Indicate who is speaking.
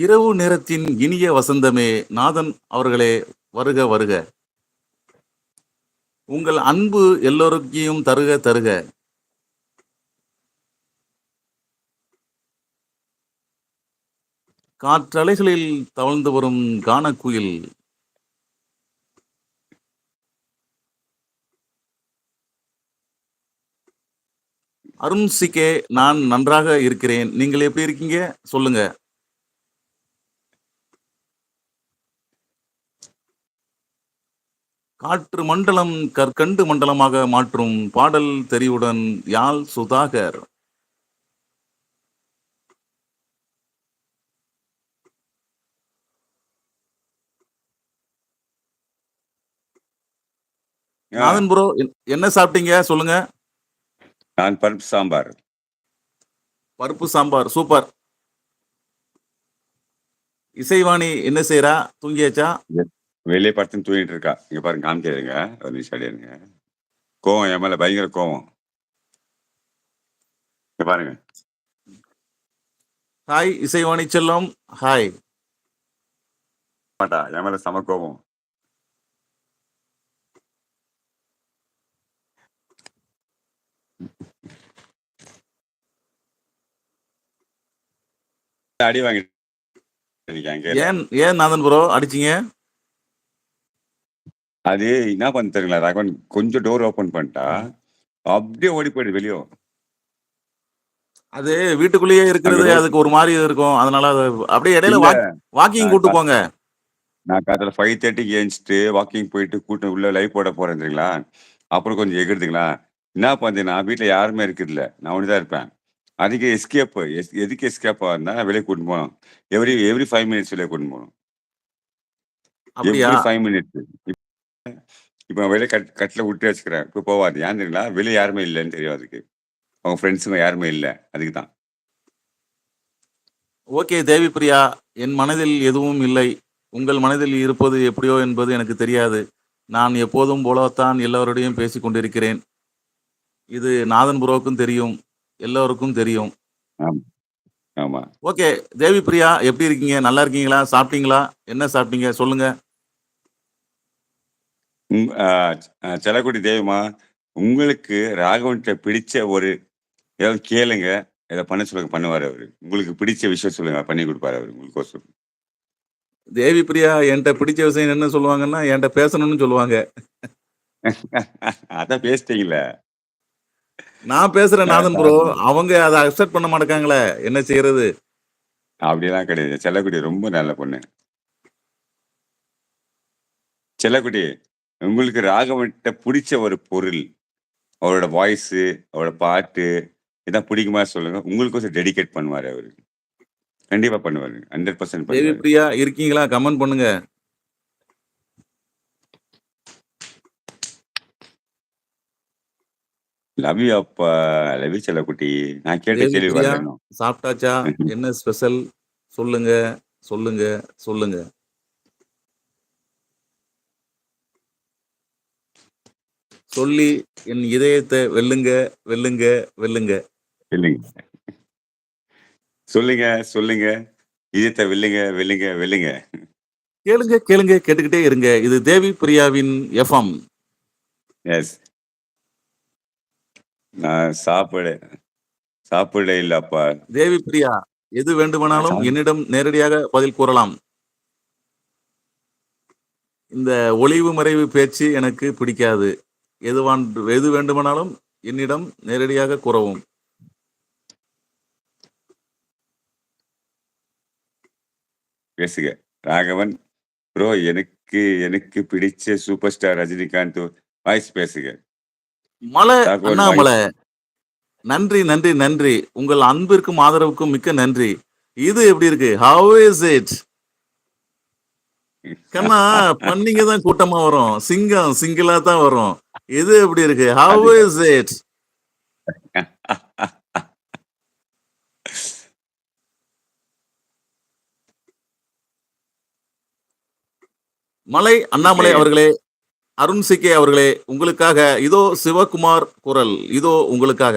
Speaker 1: இரவு நேரத்தின் இனிய வசந்தமே, நாதன் அவர்களே, வருக வருக. உங்கள் அன்பு எல்லோருக்கும் தருக தருக. காற்றலைகளில் தவழ்ந்து வரும் கானக்குயில். அருண் சிகே, நான் நன்றாக இருக்கிறேன். நீங்கள் எப்படி இருக்கீங்க? சொல்லுங்க. காற்று மண்டலம் கற்கண்டு மண்டலமாக மாற்றும் பாடல் தெரிவுடன் யாழ் சுதாகர். நாதன் ப்ரோ, என்ன சாப்பிட்டீங்க? சொல்லுங்க.
Speaker 2: நான் பருப்பு சாம்பார்.
Speaker 1: பருப்பு சாம்பார், சூப்பர். இசைவாணி என்ன செய்யறா? தூங்கியாச்சா?
Speaker 2: வெளியே படுத்துன்னு தூங்கிட்டு இருக்கா. இங்க பாருங்க, காமிக்காதுங்க. ஒரு நிமிஷம் அடியாருங்க. கோவம் என் மேல பயங்கர கோவம். இங்க பாருங்க.
Speaker 1: ஹாய் இசைவாணி செல்லம், ஹாய்.
Speaker 2: மாட்டா, என் மேல சம கோவம். அடி வாங்கிட்டு
Speaker 1: ஏன் ஏன் நாதன் ப்ரோ அடிச்சீங்க?
Speaker 2: அது என்ன பண்ண தெரியுங்களா ராகவன், கொஞ்சம் டோர் ஓபன் பண்ணிட்டா அப்படியே ஓடி போயிடுது வெளியே.
Speaker 1: அது வீட்டுக்குள்ளேயே இருக்கிறது, அதுக்கு ஒரு மாதிரி இருக்கும். அதனால அது அப்படியே இடையில வாக்கிங் கூட்டு போங்க.
Speaker 2: நான் காலையில 5:30க்கு ஏஞ்சிட்டு வாக்கிங் போயிட்டு கூட்டு உள்ள லைவ் போட போறேன் தெரியுங்களா. அப்புறம் கொஞ்சம் எகிடுதுங்களா. என்ன பண்ணேன்னா வீட்டுல யாருமே இருக்குதுல்ல, நான் ஒண்ணுதான் இருப்பேன். அதுக்கு எஸ்கேப், எதுக்கு எஸ்கேப் ஆகுதுன்னா வெளியே கூட்டு போனோம். எவ்ரி 5 மினிட்ஸ் வெளியே கூட்டு போகணும்.
Speaker 1: அப்படியா?
Speaker 2: Every 5 minutes. இப்ப வெளியே கட்டில விட்டு வச்சுக்கிறேன். இப்ப போவாது. ஏன் தெரியுங்களா, வெளியே யாருமே இல்லைன்னு தெரியும். அதுக்கு அவங்க ஃப்ரெண்ட்ஸுங்க யாருமே இல்லை. அதுக்கு தான்.
Speaker 1: ஓகே தேவி பிரியா, என் மனதில் எதுவும் இல்லை. உங்கள் மனதில் இருப்பது எப்படியோ என்பது எனக்கு தெரியாது. நான் எப்போதும் போலத்தான் எல்லோருடையும் பேசிக் கொண்டிருக்கிறேன். இது நாதன் புரோவுக்கும் தெரியும், எல்லோருக்கும் தெரியும்.
Speaker 2: ஆமா.
Speaker 1: ஓகே தேவி பிரியா, எப்படி இருக்கீங்க? நல்லா இருக்கீங்களா? சாப்பிட்டீங்களா? என்ன சாப்பிட்டீங்க? சொல்லுங்க.
Speaker 2: செல்லக்குடி தேவிமா, உங்களுக்கு ராகவன்கிட்ட பிடிச்ச ஒரு ஏதாவது கேளுங்க, இதை பண்ண சொல்லுங்க, பண்ணுவாரு அவரு. உங்களுக்கு பிடிச்ச விஷயம் சொல்லுங்க, பண்ணி கொடுப்பாரு அவரு உங்களுக்கோசம்.
Speaker 1: தேவி பிரியா என்கிட்ட பிடிச்ச விஷயம் என்ன சொல்லுவாங்கன்னா, என்கிட்ட பேசணும்னு சொல்லுவாங்க.
Speaker 2: அதான் பேசிட்டீங்களே.
Speaker 1: நான் பேசுறேன் நாதன் ப்ரோ, அவங்க அதை அக்செப்ட் பண்ண மாட்டேங்காங்களே, என்ன செய்யறது?
Speaker 2: அப்படியெல்லாம் கிடையாது. செல்லக்குடி ரொம்ப நல்ல பொண்ணு. செல்லக்குடி, உங்களுக்கு ராகவன்கிட்ட பிடிச்ச ஒரு பொருள், அவரோட வாய்ஸ், அவரோட பாட்டு இதான் பிடிக்குமா சொல்லுங்க. உங்களுக்கோசம் டெடிகேட் பண்ணுவாரு அவரு. கண்டிப்பா பண்ணுவாரு. 100%
Speaker 1: தேவி
Speaker 2: பண்ணுவாரு.
Speaker 1: பிரியா இருக்கீங்களா? கமெண்ட் பண்ணுங்க.
Speaker 2: லவ் யூ அப்பா. லவ் யூ செல்லக்குட்டி. நான் கேட்ட
Speaker 1: தேவி
Speaker 2: கேள்வி
Speaker 1: பிரியா,
Speaker 2: வரல இன்னும்.
Speaker 1: சாப்பிட்டாச்சா? என்ன ஸ்பெஷல்? சொல்லுங்க சொல்லுங்க சொல்லுங்க. சொல்லி என் இதயத்தை வெல்லுங்க வெல்லுங்க வெல்லுங்க.
Speaker 2: இல்லைங்க. சொல்லுங்க சொல்லுங்க. இதயத்தை வெல்லுங்க வெல்லுங்க வெல்லுங்க.
Speaker 1: கேளுங்க கேளுங்க, கேட்டுக்கிட்டே இருங்க. இது தேவி பிரியாவின் எஃப்எம்.
Speaker 2: எஸ். நான் சாப்பிட இல்லப்பா.
Speaker 1: தேவி பிரியா, எது வேண்டுமானாலும் என்னிடம் நேரடியாக பதில் கூறலாம். இந்த ஒளிவு மறைவு பேச்சு எனக்கு பிடிக்காது. எது வேண்டுமானாலும் என்னிடம் நேரடியாக கூறவும்.
Speaker 2: பேசுக ராகவன் ப்ரோ. எனக்கு பிடிச்ச சூப்பர் ஸ்டார் ரஜினிகாந்த் வாய்ஸ் பேசுக.
Speaker 1: மலை அண்ணாமலை, நன்றி நன்றி நன்றி. உங்கள் அன்பிற்கும் ஆதரவுக்கும் மிக்க நன்றி. இது எப்படி இருக்கு? How is it? கண்ணா, பண்ணிங்க தான் கூட்டமா வரும், சிங்கம் சிங்கிளா தான் வரும். இது எப்படி இருக்கு? How is it? மலை அண்ணாமலை அவர்களே, அருண் சிகே அவர்களே, உங்களுக்காக இதோ சிவகுமார் குரல், இதோ உங்களுக்காக.